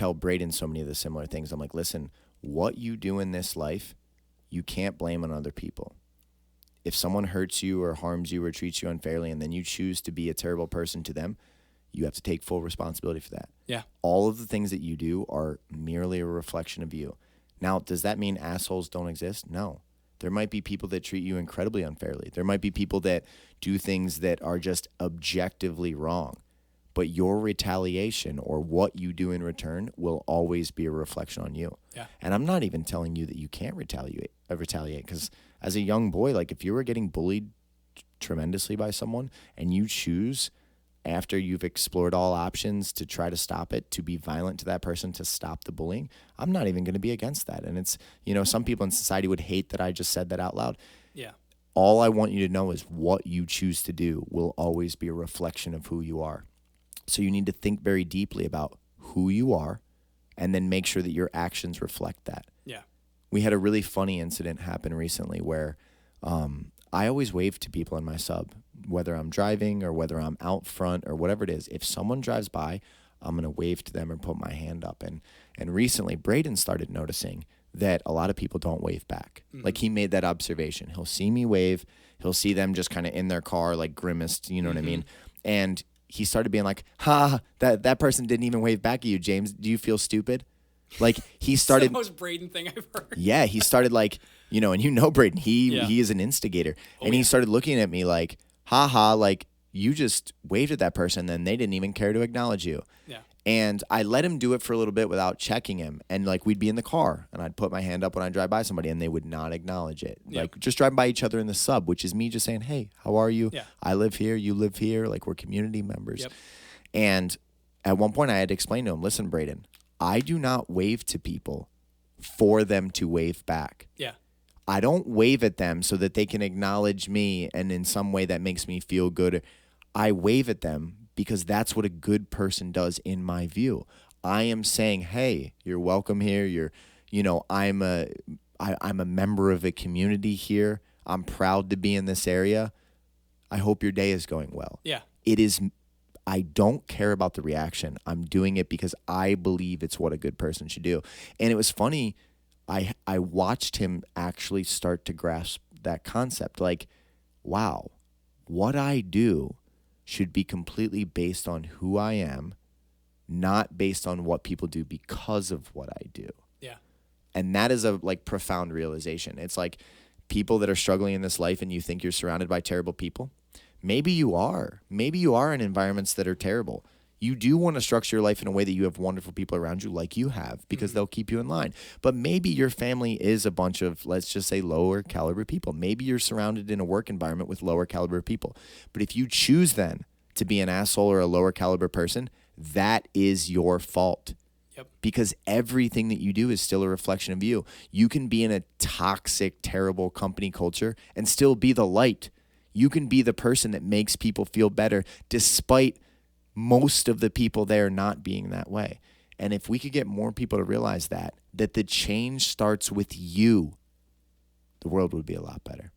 tell Braden so many of the similar things. I'm like, listen, what you do in this life, you can't blame on other people. If someone hurts you or harms you or treats you unfairly and then you choose to be a terrible person to them, you have to take full responsibility for that. Yeah. All of the things that you do are merely a reflection of you. Now, does that mean assholes don't exist? No. There might be people that treat you incredibly unfairly. There might be people that do things that are just objectively wrong. But your retaliation or what you do in return will always be a reflection on you. Yeah. And I'm not even telling you that you can't retaliate because as a young boy, like if you were getting bullied tremendously by someone and you choose after you've explored all options to try to stop it, to be violent to that person, to stop the bullying, I'm not even going to be against that. And it's, some people in society would hate that I just said that out loud. Yeah. All I want you to know is what you choose to do will always be a reflection of who you are. So you need to think very deeply about who you are and then make sure that your actions reflect that. Yeah. We had a really funny incident happen recently where I always wave to people in my sub, whether I'm driving or whether I'm out front or whatever it is. If someone drives by, I'm going to wave to them or put my hand up. And recently, Braden started noticing that a lot of people don't wave back. Mm-hmm. Like he made that observation. He'll see me wave. He'll see them just kind of in their car, like grimaced, you know what I mean? And he started being like, that person didn't even wave back at you, James. Do you feel stupid? Like he started. It's the most Braden thing I've heard. Yeah, he started like, and Braden, he is an instigator. And he started looking at me like, like you just waved at that person, then they didn't even care to acknowledge you. Yeah. And I let him do it for a little bit without checking him. And like we'd be in the car and I'd put my hand up when I drive by somebody and they would not acknowledge it. Yep. Like just driving by each other in the sub, which is me just saying, hey, how are you? Yeah. I live here, you live here. Like we're community members. Yep. And at one point I had to explain to him, listen, Braden, I do not wave to people for them to wave back. Yeah. I don't wave at them so that they can acknowledge me and in some way that makes me feel good. I wave at them because that's what a good person does in my view. I am saying, hey, you're welcome here. I'm a member of a community here. I'm proud to be in this area. I hope your day is going well. Yeah. I don't care about the reaction. I'm doing it because I believe it's what a good person should do. And it was funny. I watched him actually start to grasp that concept. Like, wow, what I do should be completely based on who I am, not based on what people do because of what I do. Yeah. And that is a profound realization. It's like people that are struggling in this life and you think you're surrounded by terrible people. Maybe you are. Maybe you are in environments that are terrible. You do want to structure your life in a way that you have wonderful people around you like you have because they'll keep you in line. But maybe your family is a bunch of, let's just say, lower caliber people. Maybe you're surrounded in a work environment with lower caliber people. But if you choose then to be an asshole or a lower caliber person, that is your fault. Yep. Because everything that you do is still a reflection of you. You can be in a toxic, terrible company culture and still be the light. You can be the person that makes people feel better despite most of the people there not being that way. And if we could get more people to realize that the change starts with you, the world would be a lot better.